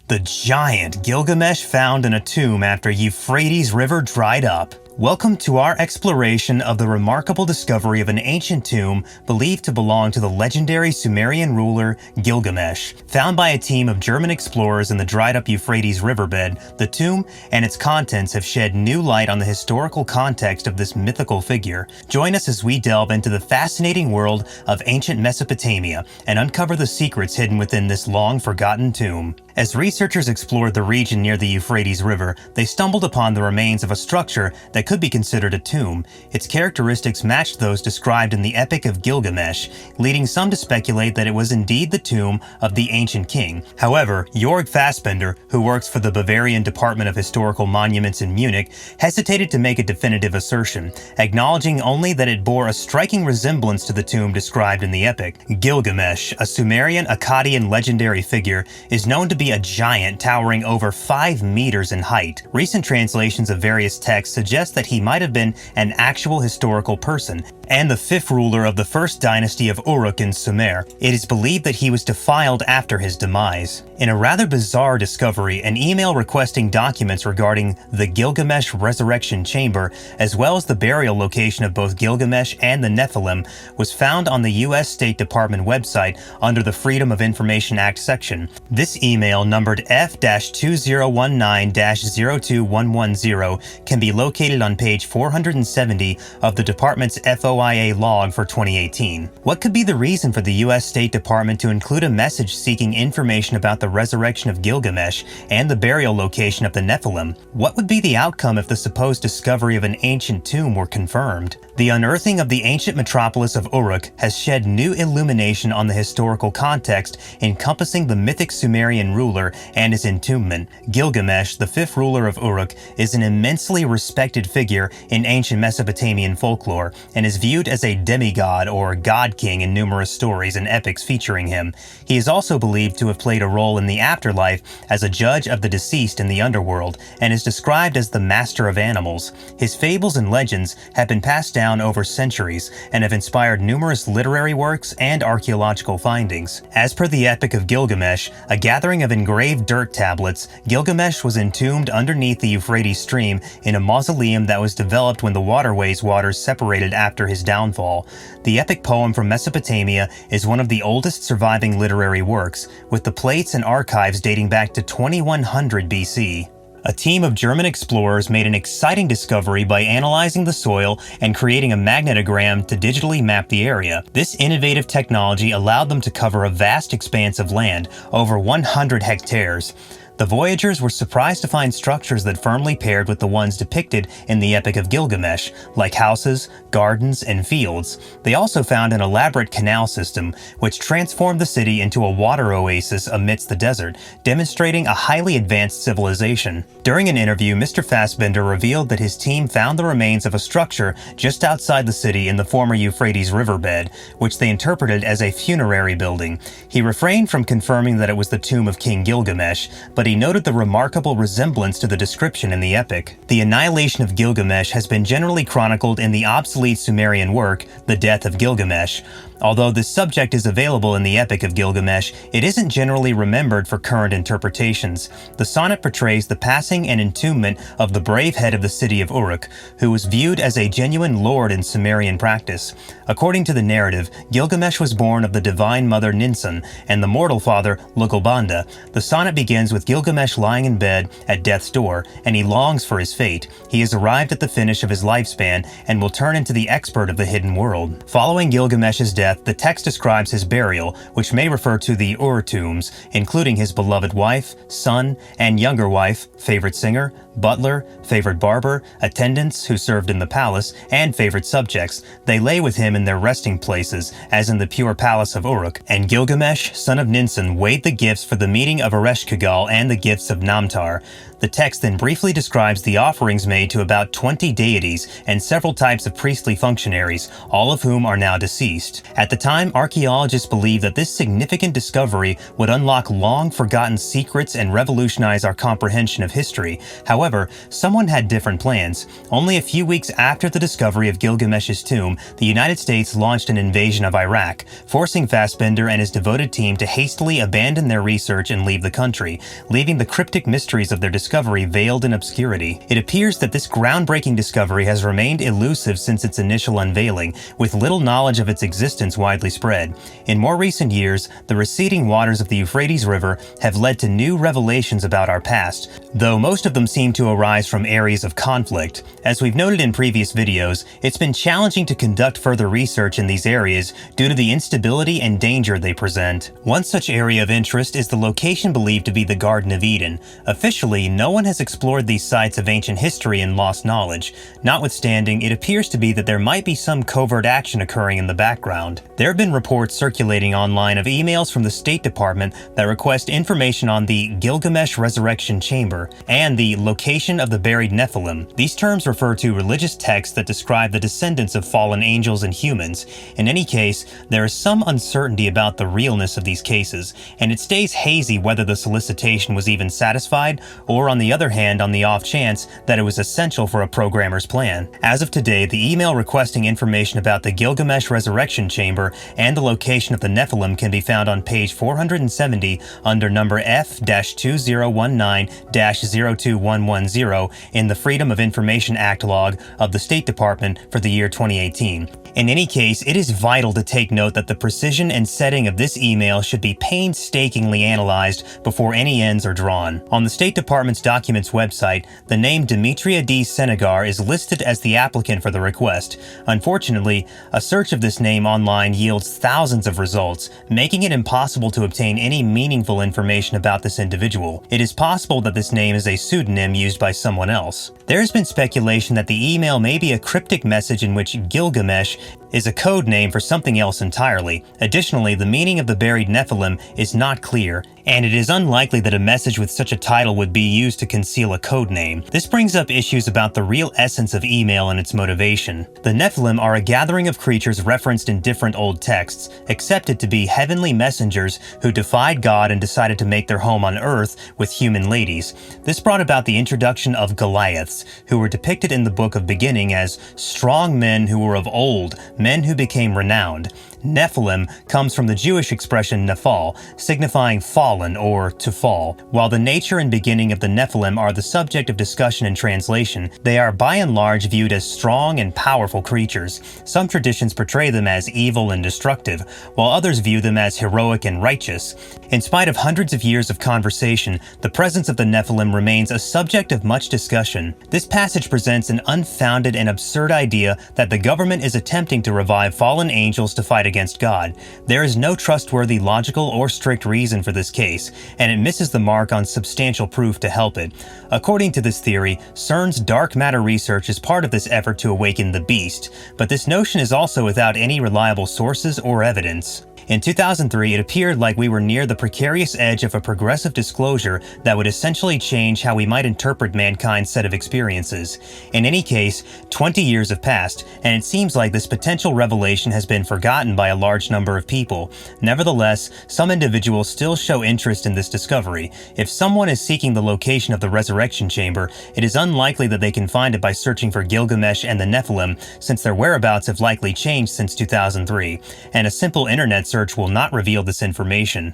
The giant Gilgamesh found in a tomb after Euphrates River dried up. Welcome to our exploration of the remarkable discovery of an ancient tomb believed to belong to the legendary Sumerian ruler Gilgamesh. Found by a team of German explorers in the dried-up Euphrates Riverbed, the tomb and its contents have shed new light on the historical context of this mythical figure. Join us as we delve into the fascinating world of ancient Mesopotamia and uncover the secrets hidden within this long-forgotten tomb. As researchers explored the region near the Euphrates River, they stumbled upon the remains of a structure that could be considered a tomb. Its characteristics matched those described in the Epic of Gilgamesh, leading some to speculate that it was indeed the tomb of the ancient king. However, Jörg Fassbender, who works for the Bavarian Department of Historical Monuments in Munich, hesitated to make a definitive assertion, acknowledging only that it bore a striking resemblance to the tomb described in the epic. Gilgamesh, a Sumerian Akkadian legendary figure, is known to be a giant towering over 5 meters in height. Recent translations of various texts suggest that he might have been an actual historical person, and the 5th ruler of the first dynasty of Uruk in Sumer. It is believed that he was defiled after his demise. In a rather bizarre discovery, an email requesting documents regarding the Gilgamesh resurrection chamber, as well as the burial location of both Gilgamesh and the Nephilim, was found on the U.S. State Department website under the Freedom of Information Act section. This email, numbered F-2019-02110, can be located on page 470 of the department's FOIA log for 2018. What could be the reason for the U.S. State Department to include a message seeking information about the resurrection of Gilgamesh and the burial location of the Nephilim? What would be the outcome if the supposed discovery of an ancient tomb were confirmed? The unearthing of the ancient metropolis of Uruk has shed new illumination on the historical context encompassing the mythic Sumerian ruler and his entombment. Gilgamesh, the 5th ruler of Uruk, is an immensely respected figure in ancient Mesopotamian folklore and is viewed as a demigod or god king in numerous stories and epics featuring him. He is also believed to have played a role in the afterlife as a judge of the deceased in the underworld and is described as the master of animals. His fables and legends have been passed down over centuries and have inspired numerous literary works and archaeological findings. As per the Epic of Gilgamesh, a gathering of engraved dirt tablets, Gilgamesh was entombed underneath the Euphrates stream in a mausoleum that was developed when the waterway's waters separated after his downfall. The epic poem from Mesopotamia is one of the oldest surviving literary works, with the plates and archives dating back to 2100 BC. A team of German explorers made an exciting discovery by analyzing the soil and creating a magnetogram to digitally map the area. This innovative technology allowed them to cover a vast expanse of land, over 100 hectares. The voyagers were surprised to find structures that firmly paired with the ones depicted in the Epic of Gilgamesh, like houses, gardens, and fields. They also found an elaborate canal system, which transformed the city into a water oasis amidst the desert, demonstrating a highly advanced civilization. During an interview, Mr. Fassbender revealed that his team found the remains of a structure just outside the city in the former Euphrates Riverbed, which they interpreted as a funerary building. He refrained from confirming that it was the tomb of King Gilgamesh, but he noted the remarkable resemblance to the description in the epic. The annihilation of Gilgamesh has been generally chronicled in the obsolete Sumerian work, The Death of Gilgamesh. Although this subject is available in the Epic of Gilgamesh, it isn't generally remembered for current interpretations. The sonnet portrays the passing and entombment of the brave head of the city of Uruk, who was viewed as a genuine lord in Sumerian practice. According to the narrative, Gilgamesh was born of the divine mother Ninsun and the mortal father Lugalbanda. The sonnet begins with Gilgamesh lying in bed at death's door, and he longs for his fate. He has arrived at the finish of his lifespan and will turn into the expert of the hidden world. Following Gilgamesh's death, the text describes his burial, which may refer to the Ur tombs, including his beloved wife, son, and younger wife, favorite singer, butler, favorite barber, attendants who served in the palace, and favorite subjects. They lay with him in their resting places, as in the pure palace of Uruk. And Gilgamesh, son of Ninsun, weighed the gifts for the meeting of Ereshkigal and the gifts of Namtar. The text then briefly describes the offerings made to about 20 deities and several types of priestly functionaries, all of whom are now deceased. At the time, archaeologists believed that this significant discovery would unlock long-forgotten secrets and revolutionize our comprehension of history. However, someone had different plans. Only a few weeks after the discovery of Gilgamesh's tomb, the United States launched an invasion of Iraq, forcing Fassbender and his devoted team to hastily abandon their research and leave the country, leaving the cryptic mysteries of their discovery veiled in obscurity. It appears that this groundbreaking discovery has remained elusive since its initial unveiling, with little knowledge of its existence widely spread. In more recent years, the receding waters of the Euphrates River have led to new revelations about our past, though most of them seem to arise from areas of conflict. As we've noted in previous videos, it's been challenging to conduct further research in these areas due to the instability and danger they present. One such area of interest is the location believed to be the Garden of Eden. Officially, no one has explored these sites of ancient history and lost knowledge. Notwithstanding, it appears to be that there might be some covert action occurring in the background. There have been reports circulating online of emails from the State Department that request information on the Gilgamesh Resurrection Chamber and the location of the buried Nephilim. These terms refer to religious texts that describe the descendants of fallen angels and humans. In any case, there is some uncertainty about the realness of these cases, and it stays hazy whether the solicitation was even satisfied, or on the other hand, on the off chance that it was essential for a programmer's plan. As of today, the email requesting information about the Gilgamesh Resurrection Chamber and the location of the Nephilim can be found on page 470 under number F-2019-02110 in the Freedom of Information Act log of the State Department for the year 2018. In any case, it is vital to take note that the precision and setting of this email should be painstakingly analyzed before any ends are drawn. On the State Department's documents website, the name Demetria D. Senegar is listed as the applicant for the request. Unfortunately, a search of this name online yields thousands of results, making it impossible to obtain any meaningful information about this individual. It is possible that this name is a pseudonym used by someone else. There has been speculation that the email may be a cryptic message in which Gilgamesh is a code name for something else entirely. Additionally, the meaning of the buried Nephilim is not clear, and it is unlikely that a message with such a title would be used to conceal a code name. This brings up issues about the real essence of email and its motivation. The Nephilim are a gathering of creatures referenced in different old texts, accepted to be heavenly messengers who defied God and decided to make their home on Earth with human ladies. This brought about the introduction of Goliaths, who were depicted in the Book of Beginning as strong men who were of old, men who became renowned. Nephilim comes from the Jewish expression nephal, signifying fallen or to fall. While the nature and beginning of the Nephilim are the subject of discussion and translation, they are by and large viewed as strong and powerful creatures. Some traditions portray them as evil and destructive, while others view them as heroic and righteous. In spite of hundreds of years of conversation, the presence of the Nephilim remains a subject of much discussion. This passage presents an unfounded and absurd idea that the government is attempting to revive fallen angels to fight against God. There is no trustworthy, logical, or strict reason for this case, and it misses the mark on substantial proof to help it. According to this theory, CERN's dark matter research is part of this effort to awaken the beast, but this notion is also without any reliable sources or evidence. In 2003, it appeared like we were near the precarious edge of a progressive disclosure that would essentially change how we might interpret mankind's set of experiences. In any case, 20 years have passed, and it seems like this potential revelation has been forgotten by a large number of people. Nevertheless, some individuals still show interest in this discovery. If someone is seeking the location of the resurrection chamber, it is unlikely that they can find it by searching for Gilgamesh and the Nephilim, since their whereabouts have likely changed since 2003, and a simple internet search will not reveal this information.